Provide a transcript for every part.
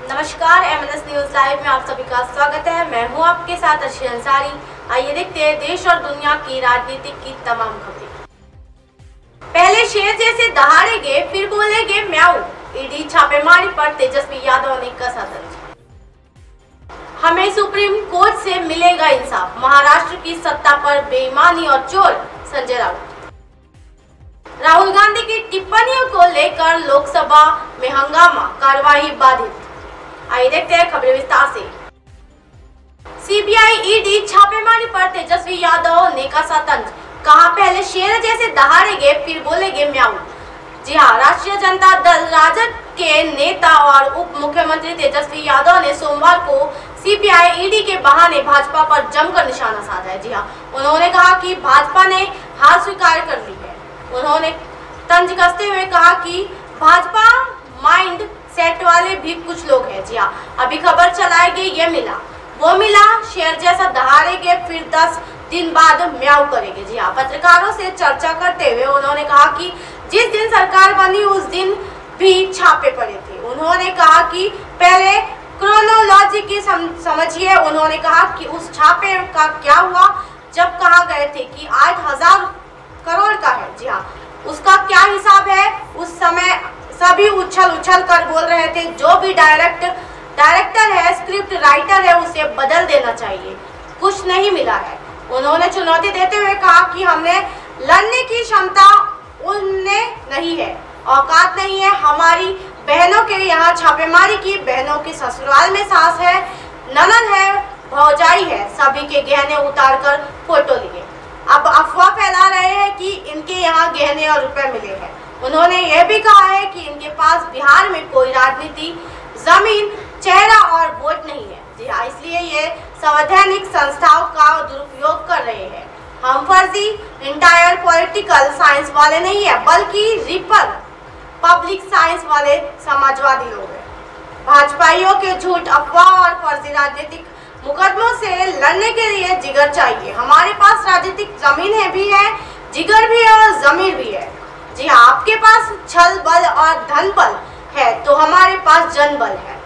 नमस्कार, MNS news live में आप सभी का स्वागत है। मैं हूं आपके साथ अर्शी अंसारी। आइए देखते हैं देश और दुनिया की राजनीति की तमाम खबरें। पहले शेर जैसे दहाड़ेंगे, फिर बोलेंगे म्याऊ। ईडी छापेमारी पर तेजस्वी यादव ने कसा तंज। हमें सुप्रीम कोर्ट से मिलेगा इंसाफ। महाराष्ट्र की सत्ता पर बेईमानी और चोर, संजय राउत। राहुल गांधी की टिप्पणियों को लेकर लोकसभा में हंगामा, कार्यवाही बाधित। आइए देखते हैं खबरें विस्तार से। सीबीआई ईडी छापेमारी पर तेजस्वी यादव ने कसा तंज। कहा, पहले शेर जैसे दहाड़ेंगे, फिर बोलेंगे म्याऊ। जी हां, राष्ट्रीय जनता दल राजद के नेता और उप मुख्यमंत्री तेजस्वी यादव ने सोमवार को सीबीआई ईडी के बहाने भाजपा पर जमकर निशाना साधा है। जी हां, उन्होंने कहा कि भाजपा ने हार स्वीकार कर ली है। उन्होंने तंज कसते हुए कहा कि भाजपा माइंड सेट वाले भी कुछ लोग हैं। जी हाँ, अभी खबर चलाएंगे, ये मिला वो मिला, शेर जैसा दहाड़ेंगे, फिर 10 दिन बाद म्याऊ करेंगे। जी हाँ, पत्रकारों से चर्चा करते हुए उन्होंने कहा कि जिस दिन सरकार बनी उस दिन भी छापे पड़े थे। उन्होंने कहा कि पहले क्रोनोलॉजी की समझिए। उन्होंने कहा कि उस छापे का क्या हुआ जब कहा गए थे कि 8,000 करोड़ का है। जी हाँ, उसका क्या हिसाब है? उस समय सभी उछल कर बोल रहे थे, जो भी डायरेक्टर है, स्क्रिप्ट राइटर है, उसे बदल देना चाहिए। कुछ नहीं मिला है। उन्होंने चुनौती देते हुए कहा कि हमने लड़ने की क्षमता उनमें नहीं है, औकात नहीं है। हमारी बहनों के यहाँ छापेमारी की, बहनों के ससुराल में सास है, ननद है, भौजाई है, सभी के गहने उतार कर फोटो लिए। अब अफवाह फैला रहे हैं कि इनके यहाँ गहने और रुपए मिले हैं। उन्होंने यह भी कहा है कि इनके पास बिहार में कोई राजनीति, जमीन, चेहरा और वोट नहीं है। जी हाँ, इसलिए ये संवैधानिक संस्थाओं का दुरुपयोग कर रहे हैं। हम फर्जी इंटायर पॉलिटिकल साइंस वाले नहीं है, बल्कि रिपल पब्लिक साइंस वाले समाजवादी लोग हैं। भाजपाइयों के झूठ, अफवाह और फर्जी राजनीतिक मुकदमों से लड़ने के लिए जिगर चाहिए। हमारे पास राजनीतिक जमीन भी है, जिगर भी है और जमीर भी है। जी हाँ, आपके पास छल बल और धन बल है, तो हमारे पास जन बल है।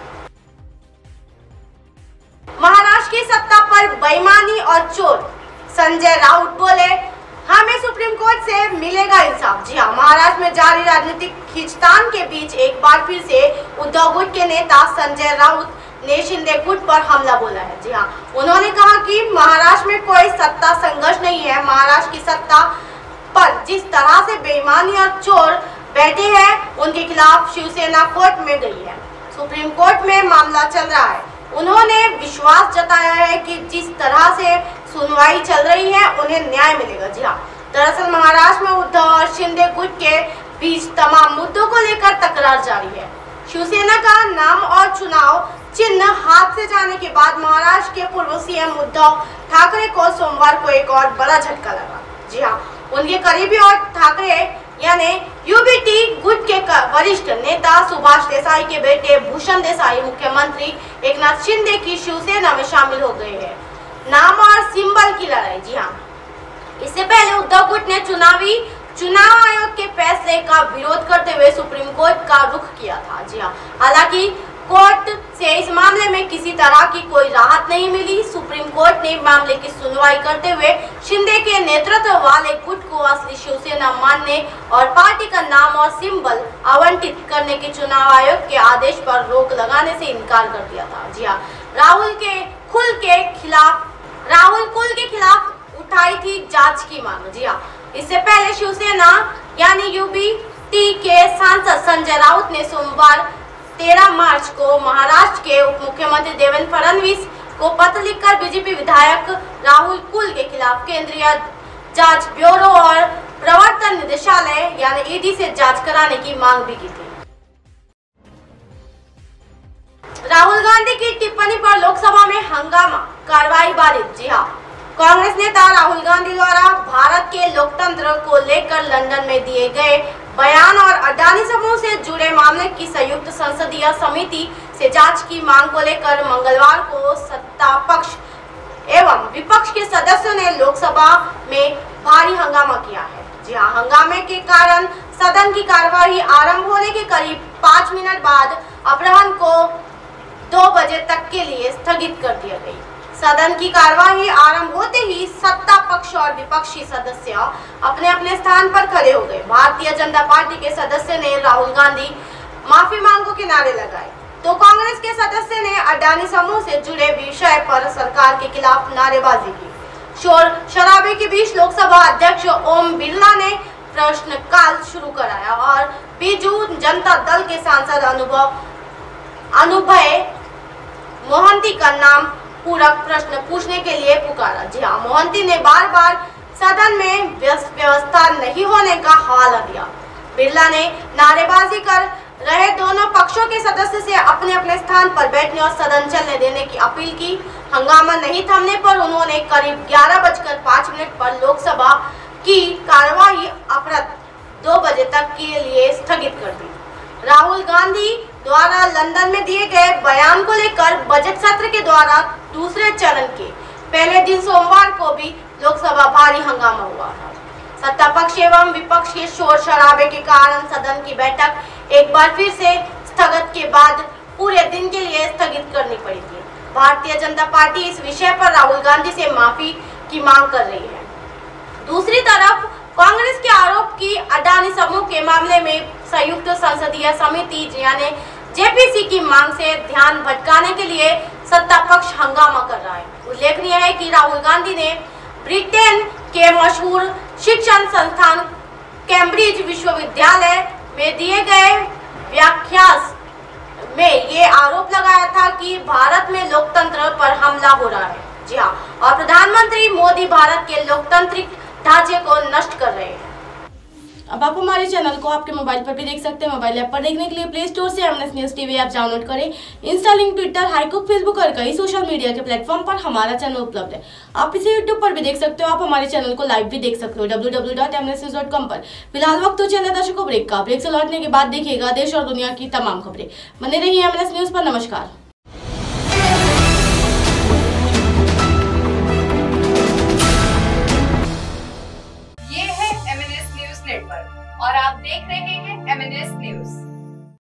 महाराष्ट्र की सत्ता पर बेईमानी और चोर, संजय राउत बोले, हमें सुप्रीम कोर्ट से मिलेगा इंसाफ। जी हाँ, महाराष्ट्र में जारी राजनीतिक खींचतान के बीच एक बार फिर से उद्धव गुट के नेता संजय राउत ने शिंदे गुट पर हमला बोला है। जी हाँ, उन्होंने कहा कि महाराष्ट्र में कोई सत्ता संघर्ष नहीं है। महाराष्ट्र की सत्ता पर जिस तरह से बेईमानी और चोर बैठे हैं, उनके खिलाफ शिवसेना कोर्ट में गई है। सुप्रीम कोर्ट में मामला चल रहा है। उन्होंने विश्वास जताया है कि जिस तरह से सुनवाई चल रही है, उन्हें न्याय मिलेगा। जी हाँ, दरअसल महाराष्ट्र में उद्धव और शिंदे गुट के बीच तमाम मुद्दों को लेकर तकरार जारी है। शिवसेना का नाम और चुनाव चिन्ह हाथ से जाने के बाद महाराष्ट्र के पूर्व सीएम उद्धव ठाकरे को सोमवार को एक और बड़ा झटका लगा। जी हाँ, उनके करीबी और ठाकरे यानी यूबीटी गुट के वरिष्ठ नेता सुभाष देसाई के बेटे भूषण देसाई मुख्यमंत्री एकनाथ शिंदे की शिवसेना में शामिल हो गए हैं। नाम और सिंबल की लड़ाई। जी हाँ, इससे पहले उद्धव गुट ने चुनाव आयोग के फैसले का विरोध करते हुए सुप्रीम कोर्ट का रुख किया था। जी हाँ, हालांकि कोर्ट से इस मामले में किसी तरह की कोई राहत नहीं मिली। सुप्रीम कोर्ट ने मामले की सुनवाई करते हुए शिंदे के नेतृत्व वाले गुट को असली शिवसेना मानने और पार्टी का नाम और सिंबल आवंटित करने के चुनाव आयोग के आदेश पर रोक लगाने से इनकार कर दिया था। जी हाँ, राहुल कुल के खिलाफ उठाई थी जांच की मांग। जी हाँ, इससे पहले शिवसेना यानी यूबीटी के सांसद संजय राउत ने सोमवार 13 मार्च को महाराष्ट्र के उप मुख्यमंत्री देवेंद्र फडणवीस को पत्र लिखकर बीजेपी विधायक राहुल कुल के खिलाफ केंद्रीय जांच ब्यूरो और प्रवर्तन निदेशालय यानी ईडी से जांच कराने की मांग भी की थी। राहुल गांधी की टिप्पणी पर लोकसभा में हंगामा, कार्रवाई बाधित। जी हाँ, कांग्रेस नेता राहुल गांधी द्वारा भारत के लोकतंत्र को लेकर लंदन में दिए गए बयान और अडानी समूह से जुड़े मामले की संयुक्त संसदीय समिति से जांच की मांग को लेकर मंगलवार को सत्ता पक्ष एवं विपक्ष के सदस्यों ने लोकसभा में भारी हंगामा किया है। जी हां, हंगामे के कारण सदन की कार्यवाही आरंभ होने के करीब 5 मिनट बाद अपराह्न को 2 बजे तक के लिए स्थगित कर दिया गई। सदन की कार्यवाही आरंभ होते ही सत्ता पक्ष और विपक्षी सदस्य अपने अपने स्थान पर खड़े हो गए। भारतीय जनता पार्टी के सदस्य ने राहुल गांधी माफी मांगो के नारे लगाए, तो कांग्रेस के सदस्य ने अडानी समूह से जुड़े विषय पर सरकार के खिलाफ नारेबाजी की। शोर शराबे के बीच लोकसभा अध्यक्ष ओम बिरला ने प्रश्नकाल शुरू कराया और बीजू जनता दल के सांसद अनुभय मोहंती का नाम पूरक प्रश्न पूछने के लिए पुकारा। जी हाँ, मोहंती ने बार बार सदन में व्यवस्था नहीं होने का हवाला दिया। बिरला ने नारेबाजी कर रहे दोनों पक्षों के सदस्य से अपने अपने स्थान पर बैठने और सदन चलने देने की अपील की। हंगामा नहीं थमने पर उन्होंने करीब 11:05 पर लोकसभा की कार्यवाही अपराह्न 2 बजे तक के लिए स्थगित कर दी। राहुल गांधी द्वारा लंदन में दिए गए बयान को लेकर बजट सत्र के द्वारा दूसरे चरण के पहले दिन सोमवार को भी लोकसभा भारी हंगामा हुआ था। सत्ता पक्ष एवं विपक्ष के शोर शराबे के कारण सदन की बैठक एक बार फिर से स्थगित के बाद पूरे दिन के लिए स्थगित करनी पड़ी थी। भारतीय जनता पार्टी इस विषय पर राहुल गांधी से माफी की मांग कर रही है। दूसरी तरफ कांग्रेस के आरोप की अडानी समूह के मामले में संयुक्त संसदीय समिति यानी जेपीसी की मांग से ध्यान भटकाने के लिए सत्ता पक्ष हंगामा कर रहा है। उल्लेखनीय है कि राहुल गांधी ने ब्रिटेन के मशहूर शिक्षण संस्थान कैम्ब्रिज विश्वविद्यालय में दिए गए व्याख्यान में ये आरोप लगाया था कि भारत में लोकतंत्र पर हमला हो रहा है। जी हाँ, और प्रधानमंत्री मोदी भारत के लोकतांत्रिक ढांचे को नष्ट कर रहे हैं। अब आप हमारे चैनल को आपके मोबाइल पर भी देख सकते हैं। मोबाइल ऐप पर देखने के लिए प्ले स्टोर से MNS news TV app download करें। इंस्टा, लिंक, ट्विटर, हाईकुक, फेसबुक और कई सोशल मीडिया के प्लेटफॉर्म पर हमारा चैनल उपलब्ध है। आप इसे यूट्यूब पर भी देख सकते हो। आप हमारे चैनल को लाइव भी देख सकते हो www.mnsnews.com पर। फिलहाल वक्त तो चले दर्शकों ब्रेक का। ब्रेक से लौटने के बाद देखिएगा देश और दुनिया की तमाम खबरें। बने रहिए एमएनएस न्यूज पर। नमस्कार। और आप देख रहे हैं एमएनएस न्यूज।